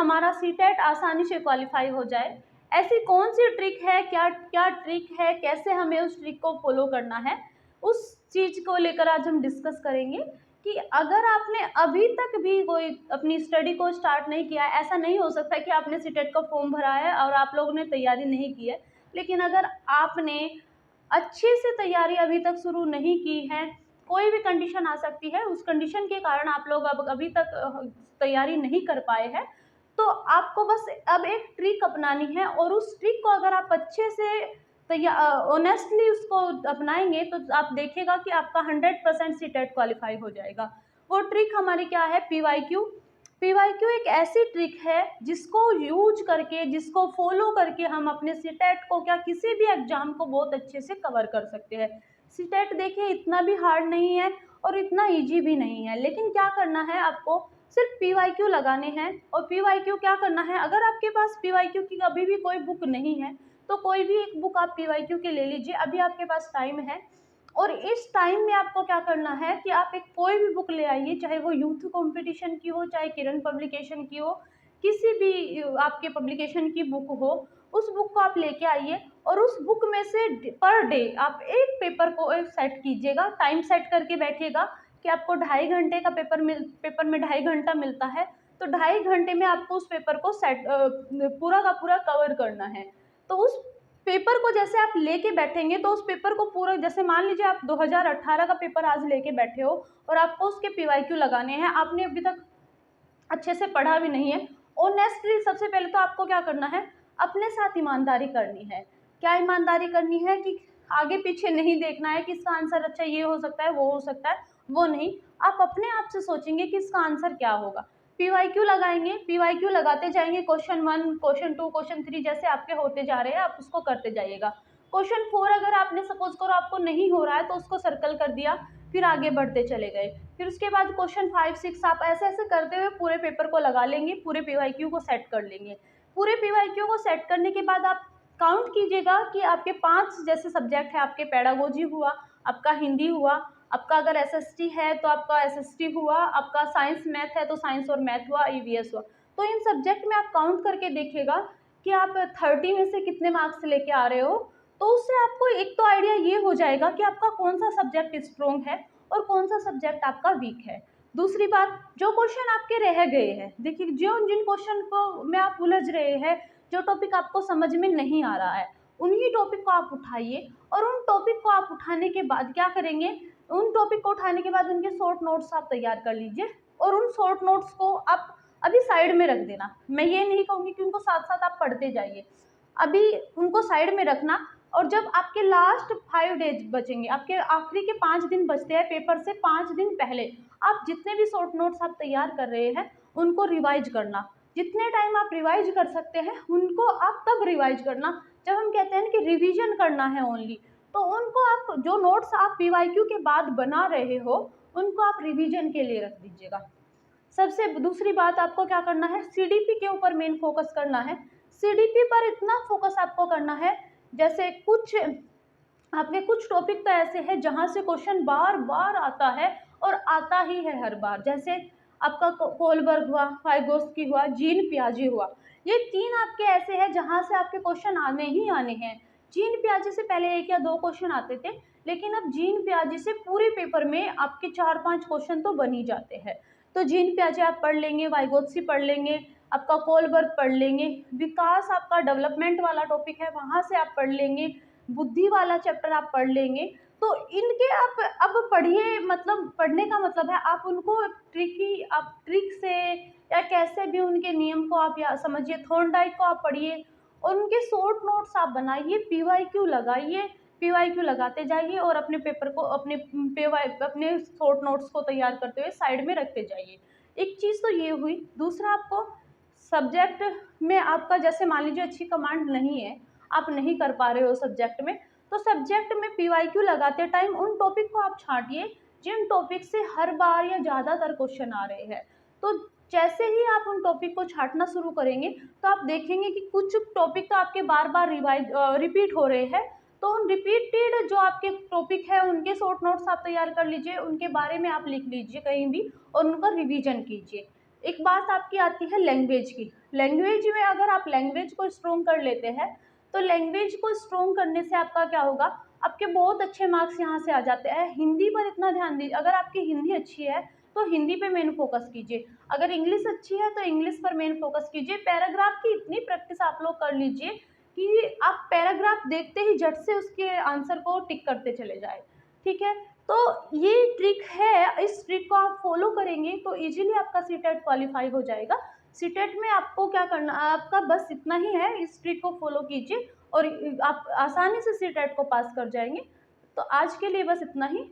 हमारा सीटेट आसानी से क्वालिफाई हो जाए। ऐसी कौन सी ट्रिक है, क्या क्या ट्रिक है, कैसे हमें उस ट्रिक को फॉलो करना है, उस चीज़ को लेकर आज हम डिस्कस करेंगे कि अगर आपने अभी तक भी कोई अपनी स्टडी को स्टार्ट नहीं किया है, ऐसा नहीं हो सकता कि आपने सीटेट का फॉर्म भरा है और आप लोगों ने तैयारी नहीं की है, लेकिन अगर आपने अच्छे से तैयारी अभी तक शुरू नहीं की है, कोई भी कंडीशन आ सकती है, उस कंडीशन के कारण आप लोग अब अभी तक तैयारी नहीं कर पाए हैं, तो आपको बस अब एक ट्रिक अपनानी है और उस ट्रिक को अगर आप अच्छे से ऑनेस्टली उसको अपनाएंगे तो आप देखिएगा कि आपका 100% सीटेट क्वालिफाई हो जाएगा। वो ट्रिक हमारी क्या है? पीवाईक्यू। पीवाईक्यू एक ऐसी ट्रिक है जिसको यूज करके, जिसको फॉलो करके हम अपने सीटेट को, क्या किसी भी एग्जाम को बहुत अच्छे से कवर कर सकते हैं। सीटेट देखिए इतना भी हार्ड नहीं है और इतना इजी भी नहीं है, लेकिन क्या करना है आपको, सिर्फ पीवाईक्यू लगाने हैं। और पीवाईक्यू क्या करना है, अगर आपके पास पीवाईक्यू की अभी भी कोई बुक नहीं है तो कोई भी एक बुक आप पीवाईक्यू की ले लीजिए, अभी आपके पास टाइम है। और इस टाइम में आपको क्या करना है कि आप एक कोई भी बुक ले आइए, चाहे वो यूथ कंपटीशन की हो, चाहे किरण पब्लिकेशन की हो, किसी भी आपके पब्लिकेशन की बुक हो, उस बुक को आप लेके आइए और उस बुक में से पर डे आप एक पेपर को एक सेट कीजिएगा, टाइम सेट करके बैठिएगा कि आपको 2.5 घंटे का पेपर में 2.5 घंटा मिलता है, तो 2.5 घंटे में आपको उस पेपर को सेट पूरा का पूरा कवर करना है। तो उस पेपर को जैसे आप लेके बैठेंगे तो उस पेपर को पूरा, जैसे मान लीजिए आप 2018 का पेपर आज लेके बैठे हो और आपको उसके पीवाईक्यू लगाने हैं, आपने अभी तक अच्छे से पढ़ा भी नहीं है। ऑनेस्टली सबसे पहले तो आपको क्या करना है, अपने साथ ईमानदारी करनी है। क्या ईमानदारी करनी है कि आगे पीछे नहीं देखना है कि इसका आंसर अच्छा ये हो सकता है, वो हो सकता है, वो नहीं। आप अपने आप से सोचेंगे कि इसका आंसर क्या होगा, पीवाईक्यू लगाएंगे, पीवाईक्यू लगाते जाएंगे, क्वेश्चन 1, क्वेश्चन 2, क्वेश्चन 3 जैसे आपके होते जा रहे हैं आप उसको करते जाइएगा। क्वेश्चन 4 अगर आपने सपोज करो आपको नहीं हो रहा है तो उसको सर्कल कर दिया, फिर आगे बढ़ते चले गए। फिर उसके बाद क्वेश्चन 5, 6 आप ऐसे ऐसे करते हुए पूरे पेपर को लगा लेंगे, पूरे पीवाईक्यू को सेट कर लेंगे। पूरे पीवाईक्यू को सेट करने के बाद आप काउंट कीजिएगा कि आपके 5 जैसे सब्जेक्ट है, आपके पेडागोजी हुआ, आपका हिंदी हुआ, आपका अगर एसएसटी है तो आपका एसएसटी हुआ, आपका साइंस मैथ है तो साइंस और मैथ हुआ, ईवीएस हुआ। तो इन सब्जेक्ट में आप काउंट करके देखिएगा कि आप 30 में से कितने मार्क्स लेके आ रहे हो, तो उससे आपको एक तो आइडिया ये हो जाएगा कि आपका कौन सा सब्जेक्ट स्ट्रॉन्ग है और कौन सा सब्जेक्ट आपका वीक है। दूसरी बात, जो क्वेश्चन आपके रह गए हैं, देखिए जिन क्वेश्चन को में आप उलझ रहे हैं, जो टॉपिक आपको समझ में नहीं आ रहा है, उन्हीं टॉपिक को आप उठाइए और उन टॉपिक को आप उठाने के बाद क्या करेंगे, उन टॉपिक को उठाने के बाद उनके शॉर्ट नोट्स आप तैयार कर लीजिए और उन शॉर्ट नोट्स को आप अभी साइड में रख देना। मैं ये नहीं कहूँगी कि उनको साथ साथ आप पढ़ते जाइए, अभी उनको साइड में रखना। और जब आपके लास्ट 5 डेज बचेंगे, आपके आखिरी के 5 दिन बचते हैं पेपर से 5 दिन पहले, आप जितने भी शॉर्ट नोट्स आप तैयार कर रहे हैं उनको रिवाइज करना। जितने टाइम आप रिवाइज कर सकते हैं उनको आप तब रिवाइज करना जब हम कहते हैं कि रिवीजन करना है ओनली, तो उनको आप जो नोट्स आप पीवाईक्यू के बाद बना रहे हो उनको आप रिवीजन के लिए रख दीजिएगा। सबसे दूसरी बात, आपको क्या करना है, सीडीपी के ऊपर मेन फोकस करना है। सीडीपी पर इतना फोकस आपको करना है, जैसे आपके कुछ टॉपिक तो ऐसे हैं जहाँ से क्वेश्चन बार बार आता है और आता ही है हर बार, जैसे आपका कोलबर्ग हुआ, वाइगोत्स्की हुआ, जीन पियाजे हुआ, ये 3 आपके ऐसे हैं जहाँ से आपके क्वेश्चन आने ही आने हैं। जीन पियाजे से पहले 1 या 2 क्वेश्चन आते थे, लेकिन अब जीन पियाजे से पूरे पेपर में आपके 4-5 क्वेश्चन तो बन ही जाते हैं। तो जीन पियाजे आप पढ़ लेंगे, वाइगोत्स्की पढ़ लेंगे, आपका कोलबर्ग पढ़ लेंगे, विकास आपका डेवलपमेंट वाला टॉपिक है वहाँ से आप पढ़ लेंगे, बुद्धि वाला चैप्टर आप पढ़ लेंगे। तो इनके आप अब पढ़िए, मतलब पढ़ने का मतलब है आप उनको ट्रिक से या कैसे भी उनके नियम को आप या समझिए, थॉर्नडाइक को आप पढ़िए और उनके शॉर्ट नोट्स आप बनाइए, पीवाईक्यू लगाइए, पीवाईक्यू लगाते जाइए और अपने पेपर को अपने शॉर्ट नोट्स को तैयार करते हुए साइड में रखते जाइए। एक चीज़ तो ये हुई। दूसरा, आपको सब्जेक्ट में आपका जैसे मान लीजिए अच्छी कमांड नहीं है, आप नहीं कर पा रहे हो सब्जेक्ट में, तो सब्जेक्ट में पीवाईक्यू लगाते टाइम उन टॉपिक को आप छांटिए जिन टॉपिक से हर बार या ज़्यादातर क्वेश्चन आ रहे हैं। तो जैसे ही आप उन टॉपिक को छांटना शुरू करेंगे तो आप देखेंगे कि कुछ टॉपिक तो आपके बार बार रिपीट हो रहे हैं, तो उन रिपीटेड जो आपके टॉपिक है उनके शॉर्ट नोट्स आप तैयार कर लीजिए, उनके बारे में आप लिख लीजिए कहीं भी और उनका रिवीजन कीजिए। एक बात आपकी आती है लैंग्वेज की। लैंग्वेज में अगर आप लैंग्वेज को स्ट्रॉन्ग कर लेते हैं तो लैंग्वेज को स्ट्रॉन्ग करने से आपका क्या होगा, आपके बहुत अच्छे मार्क्स यहाँ से आ जाते हैं। हिंदी पर इतना ध्यान दीजिए, अगर आपकी हिंदी अच्छी है तो हिंदी पे मेन फोकस कीजिए, अगर इंग्लिश अच्छी है तो इंग्लिश पर मेन फोकस कीजिए। पैराग्राफ की इतनी प्रैक्टिस आप लोग कर लीजिए कि आप पैराग्राफ देखते ही झट से उसके आंसर को टिक करते चले जाए, ठीक है। तो ये ट्रिक है, इस ट्रिक को आप फॉलो करेंगे तो इजीली आपका सीटेट क्वालिफाई हो जाएगा। सीटेट में आपको क्या करना, आपका बस इतना ही है, इस ट्रिक को फॉलो कीजिए और आप आसानी से सीटेट को पास कर जाएंगे। तो आज के लिए बस इतना ही।